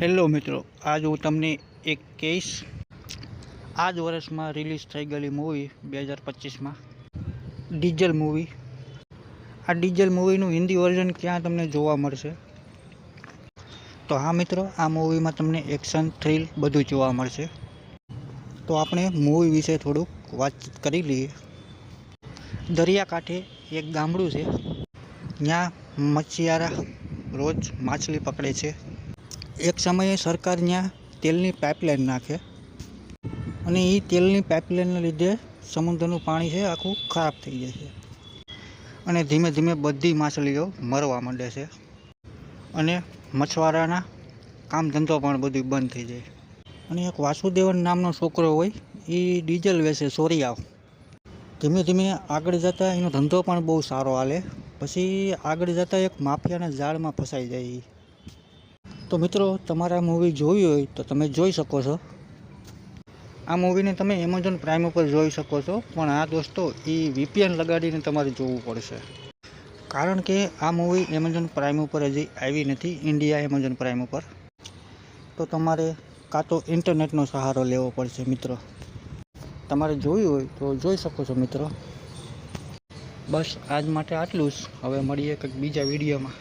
Hello મિત્રો, આજ હું તમને એક કહીશ આ જ વર્ષમાં રિલીઝ થઈ ગયેલી મૂવી 2025માં ડીઝલ મૂવી. આ ડીઝલ મૂવીનું હિન્દી વર્ઝન ક્યાં તમને જોવા મળશે? તો હા મિત્રો, આ મૂવીમાં તમને એક્શન, થ્રિલ બધું જોવા મળશે. તો આપણે મૂવી વિશે થોડુંક વાતચીત કરી લઈએ. દરિયાકાંઠે એક ગામડું છે, ત્યાં મચ્છિયારા રોજ માછલી પકડે છે. એક સમયે સરકાર ત્યાં તેલની પાઇપલાઇન નાખે અને એ તેલની પાઇપલાઇનના લીધે સમુદ્રનું પાણી છે આખું ખરાબ થઈ જાય છે અને ધીમે ધીમે બધી માછલીઓ મરવા માંડે છે અને મછવારાના કામ ધંધો પણ બધું બંધ થઈ જાય. અને એક વાસુદેવન નામનો છોકરો હોય, એ ડીઝલ વેચે સોરિયાવ. ધીમે ધીમે આગળ જતાં એનો ધંધો પણ બહુ સારો હાલે. પછી આગળ જતાં એક માફિયાના જાળમાં ફસાઈ જાય. તો મિત્રો, તમારે આ મૂવી જોવી હોય તો તમે જોઈ શકો છો. આ મૂવીને તમે એમેઝોન પ્રાઇમ ઉપર જોઈ શકો છો, પણ આ દોસ્તો એ VPN લગાડીને તમારે જોવું પડશે, કારણ કે આ મૂવી એમેઝોન પ્રાઇમ ઉપર હજી આવી નથી, ઇન્ડિયા એમેઝોન પ્રાઇમ ઉપર. તો તમારે કાં તો ઇન્ટરનેટનો સહારો લેવો પડશે મિત્રો. તમારે જોયું હોય તો જોઈ શકો છો મિત્રો. બસ આજ માટે આટલું જ. હવે મળીએ કંઈક બીજા વિડીયોમાં.